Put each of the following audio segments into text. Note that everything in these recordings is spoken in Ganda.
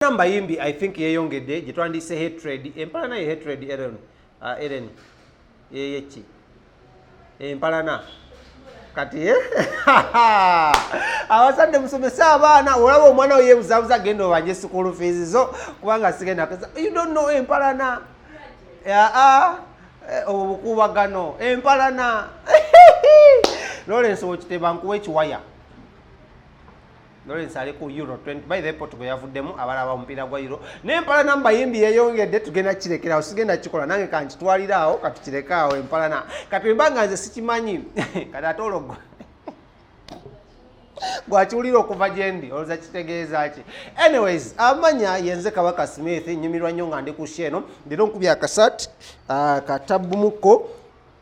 Namba yimbi I think yeyongedde gye twandise hatred empalana ye hatred Ellen yeyechi empalana kati abazadde musomesa abaana olaba omwana we yeebuzabuza genda obanje school fees zo kubanga sigenda you don't know empalana obukubagano empalana Lawrence okiteba nkuwa ekiwaya Lawrence ali ku Euro 20 by the Portugal yavuddemu abalaba omupiira gwa Euro n'empalana mbayimbi yeyongedde tugenda kirekerawo sigenda kikola nange kankitwaliraawo katukirekaawo empalana katwembanga nze sikimanyi kati ate olwo gwakiwulira okuva gyendi olowooza kitegeeza ki anyways amanya yenze Kabaka Smith nyumirwa nnyo nga ndi ku sheno ndina nkubya akasati katabumuko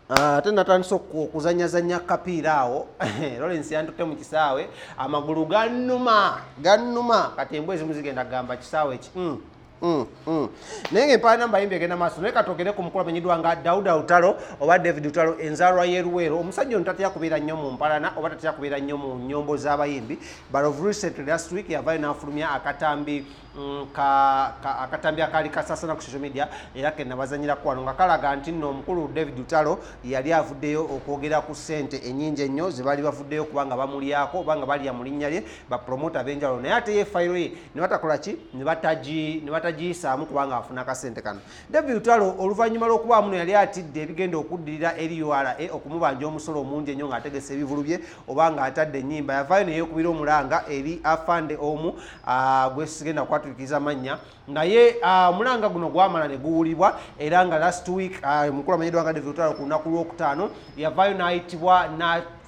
ate natandise okuzanyazanya kapiira awo Lawrence yantutte mu kisaawe amagulu gannuma kati embwa ezimu zigenda gamba kisaawe eki naye ng'empala namba yimbi egenda maaso naye katogere ku mukulu amenyiddwa nga Dauda Lutalo oba David Lutalo enzaalwa y'Eruweero omusajja ono tatera kubeera nnyo mu mpalana oba tatera kubeera nnyo mu nnyombo z'abayimbi but of recently last week yavaayo n'afulumya akatambi akaali kasasana ku social media era ke nabazanyirako wano nga kalaga nti nno omukulu David Lutalo yali avuddeyo okwogera ku ssente ennyingi ennyo ze baali bavuddeyo kubanga bamulyako oba nga balya mu linnya lye bapromota ab'enjawulo naye ate ye fayiro ye ne batakola ki ne batagiyisaamu kubanga afuna akasente kano David Lutalo oluvannyuma lw'okuba muno yali atidde ebigenda okuddirira eri URA okumubanja omusolo omungi ennyo ng'ategesa ebivulu bye oba ng'atadde ennyimba yavaayo ne yeekubira omulanga eri afande omu gwe sigenda kwatuukiriza mannya naye omulanga guno gwamala ne guwulibwa era nga last week mukulu amanyiddwa nga David Lutalo ku lunaku lwokutaano yavaayo n'ayitibwa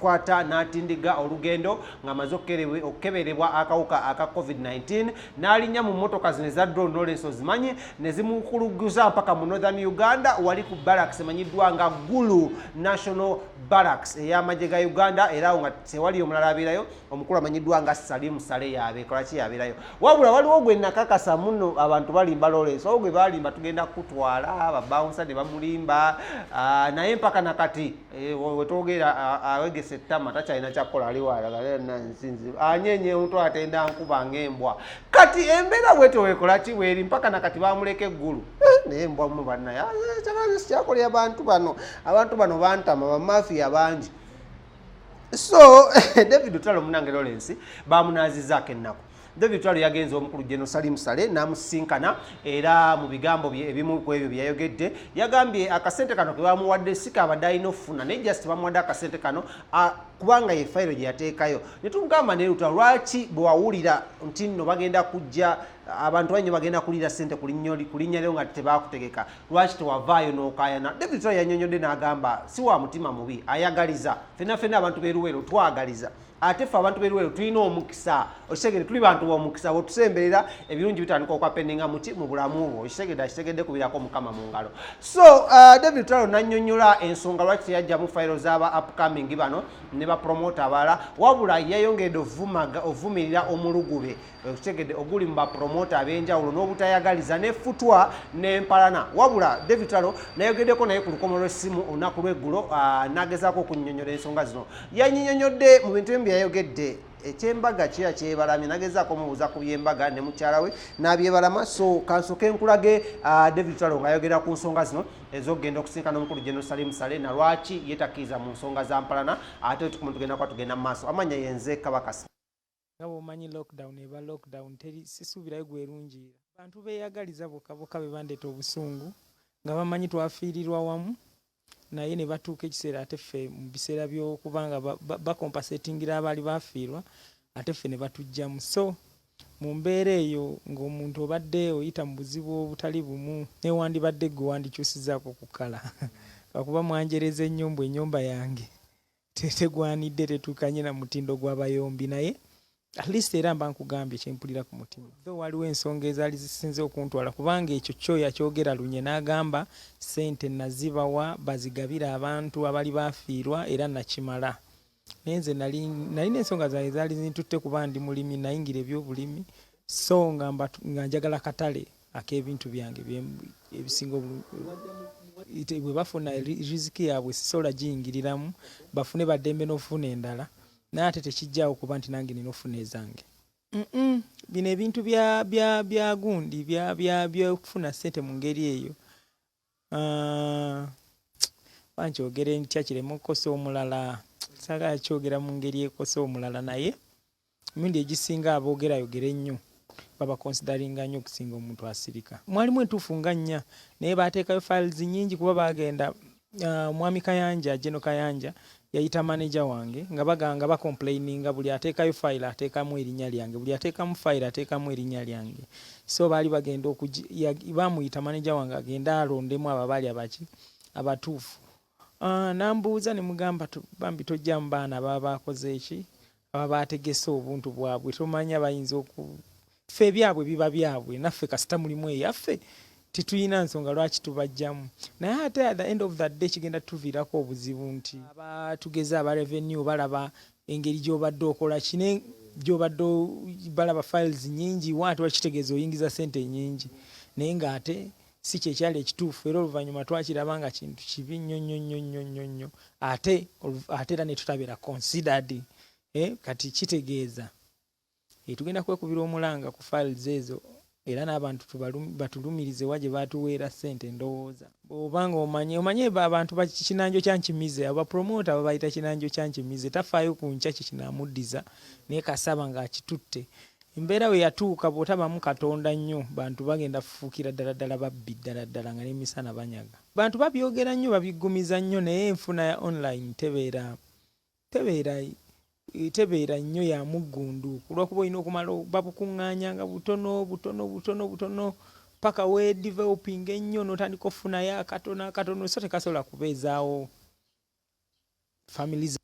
kwata n'atindiga olugendo ng'amaze okukeberebwa akawuka aka COVID-19 n'alinnya mu mmotoka zino eza drone Lawrence ozimanyi ne zimukuluguza mpaka mu Northern Uganda wali ku barracks emanyiddwa nga Gulu National Barracks ey'amagye ga Uganda era nga tewali omulala abeerayo omukulu amanyiddwa nga Salim Saleh yabeekola ki yabeerayo wabula waliwo gwe nakakasa muno abantu balimba Lawrence owo gwe balimba tugenda kutwala babawunsa ne bamulimba naye mpaka nakati wetwogera awegese ettama takyalina kyakola aliwaalagansinzi anyenye omuntu atenda nkuba ng'embwa kati embeera bwetyo weekola ki weeri mpaka nakati bamuleka eggulu naye embwa mu bannaye kyakolera abantu bano bantama bamafiya bangi so David Lutalo munange Lawrence bamunaazizaako ennaku David Lutalo yagenze omukulu General Salim Saleh n'amusinkana era mu bigambo bye ebimu ku ebyo bye yayogedde yagambye akasente kano ke bamuwadde si kaabadde alina okufuna naye just bamuwadde akasente kano kubanga ye fayiro gye yateekayo ne tumugamba ne Lutalo lwaki bwe wawulira nti nno bagenda kujja abantu bannyo bagenda kulira ssente ku linnya lyo nga tebakutegeka lwaki tewavaayo n'okaayana David Lutalo yannyonnyodde n'agamba si wa mutima mubi ayagaliza ffenna abantu b'eruweero twagaliza ate ffe abantu b'eruweero tulina omukisa okitegedde tuli bantu b'omukisa bwetusemberera ebirungi bitandika okwapeninga muki mu bulamu bwo kitegedde kubirako Mukama mu ngalo so David Lutalo nannyonnyola ensonga lwaki teyajja mu fayiro z'aba upcoming bano ne bapromota abalala wabula yayongedde ovumirira omulugube okitegedde oguli mu bapromota ab'enjawulo n'obutayagaliza n'effutwa n'empalana wabula David Lutalo nayogeddeko naye ku lukomo lw'essimu olunaku lw'eggulo n'agezaako okunnyonnyola ensonga zino yannyonnyodde mu bintu bye yayogedde ekyembaga kiya kyebalamye nagezaako mubuuza ku byembaga ne mukyala we n'abyebalama so kansoke nkulage David Lutalo ng'ayogera ku nsonga zino ez'okugenda okusinkana omukulu General Salim Saleh na lwaki yeetakkiriza mu nsonga za mpalana ate tugenda mu maaso amanya yenze Kabaka nga bw'omanyi lockdown eba lockdown teri sisuubirayo gwerungiira abantu beeyagaliza bokka be bandeeta obusungu nga bamanyi twafiirirwa wamu naye ne batuuka ekiseera ate ffe mu biseera by'okuba nga bakompasetingira abaali bafiirwa ate ffe ne batujjamu so mu mbeera eyo ng'omuntu obadde oyita mu buzibu obutali bumu newandibadde gwe wandikyusizaako ku kkala lwakuba mwanjereza ennyumba yange tegwanidde tetuukanye na mutindo gw'abayombi naye at least era mba nkugambye kyempulira ku mutima though waliwo ensonga ezaali zisinze okuntwala kubanga ekyo kyo yakyogera lunye n'agamba ssente nazibawa bazigabira abantu abali bafiirwa era nakimala naye nze nalina ensonga zange zaali zintutte kuba ndi mulimi nayingira ebyobulimi so nga njagala katale ak'ebintu byange ebisinga bwe bafuna riziki yaabwe sisobola giyingiriramu bafune baddembe n'okufuna endala naye ate tekijjaawo kuba nti nange nina ofuna ezange bino ebintu bya gundi byokufuna ssente mu ngeri eyo bankyogere ntya kiremu okukosa omulala saagala kyogera mu ngeri ekosa omulala naye emirundi egisinga aboogerayogera ennyo baba consideringa nnyo okusinga omuntu asirika. Mwalimu entuufu nga nnya naye baateekayo files nnyingi kuba baagenda mwami Kayanja Jeno Kayanja yayita manager wange nga baganga bakomplaininga buli ateekayo file ateekamu erinnya lyange buli ateekamu file ateekamu erinnya lyange so baali bagenda bamuyita manager wange agenda alondemu ababaali abatuufu. Nambuuza ne mugamba bambi tojja mu baana baba bakoze eki aba baategese obuntu bwabwe tomanya bayinza ffe ebyabwe biba byabwe naffe kasita mulimu eyaffe tituyina nsonga lwaki tubajjamu naye ate at the end of that day kigenda tuviirako obuzibu nti abatugeze aba revenue balaba engeri gy'obadde okola kine gy'obadde balaba files nyingi waate wakitegeeza oyingiza ssente nyingi naye ng'ate si kyekyali ekituufu era oluvannyuma twakiraba nga kintu kibi nnyo ate era ne tutabera considered kati kitegeeza tugenda kwekubira omulanga ku files ezo era n'abantu batulumirize wa gye baatuweera ssente ndowooza obanga omanye abantu kinanjo kyankimize abapromota babayita kinanjo kyankimize tafaayo ku nkya kikinamuddiza naye kasaba ng'akitutte embeera we yatuuka bw'otabamu katonda nnyo bantu bagenda fuukira ddala babbi ddala nga n'emisana banyaga bantu babyogera nnyo babiggumiza nnyo naye enfuna ya online tebeera nnyo ya muggundu kulwakuba olina okumala babukuŋŋaanya nga butono paka we developing ennyo n'otandika okufunayo akatono so tekasobola kubeezaawo families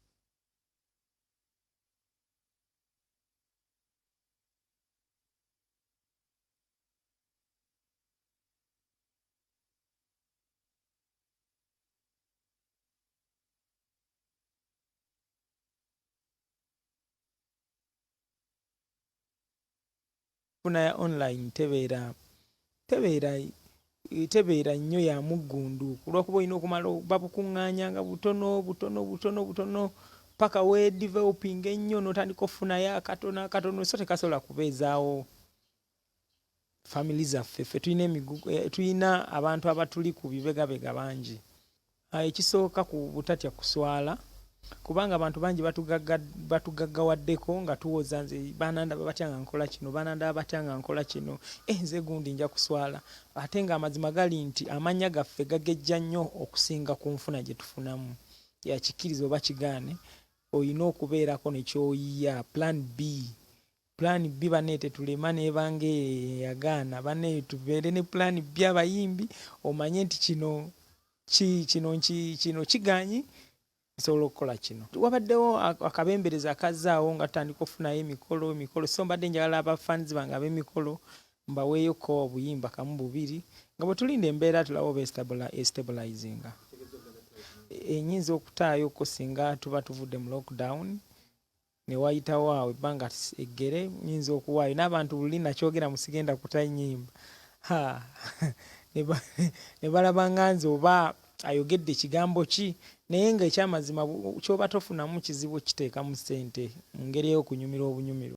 ya online tebeera nnyo ya muggundu kulwakuba olina okumala babukuŋŋaanya nga butono paka we developing ennyo n'otandika okufunayo akatono so tekasobola kubeezaawo family zaffe ffe tulina abantu abatuli ku bibegabega bangi. Ekisooka ku butatya kuswala kubanga abantu bangi batugaggawaddeko nga tuwoza nze banandaba batya nga nkola kino banandaba batya nga nkola kino nze gundi nja kuswala ate nga amazima gali nti amannya gaffe gagejja nnyo okusinga ku nfuna gye tufunamu yakikiriza oba kigaane olina okubeerako nekyoyiya plan B banne tetulema nebanga yagaana banne tubeere ne plan B abayimbi omanye nti kino kiganyi nsobola okukola kino. Wabaddewo akabembereza akazzaawo nga tutandika okufunayo emikolo so mbadde njagala abafanzi bange ab'emikolo mbaweeyoko obuyimba kamu bubiri nga bwe tulinda embeera tulaba oba estabilizinga enyinza okutaayoko singa tuba tuvudde mu lockdown ne wayitawo awo ebbanga eggere nyinza okuwaayo n'abantu luli nakyogera musigenda kutanyimba ne balaba nga nze oba ayogedde ekigambo ki naye nga ekyamazima kyoba tofunamu kizibu kiteeka mu ssente mu ngeri y'okunyumira obunyumiro.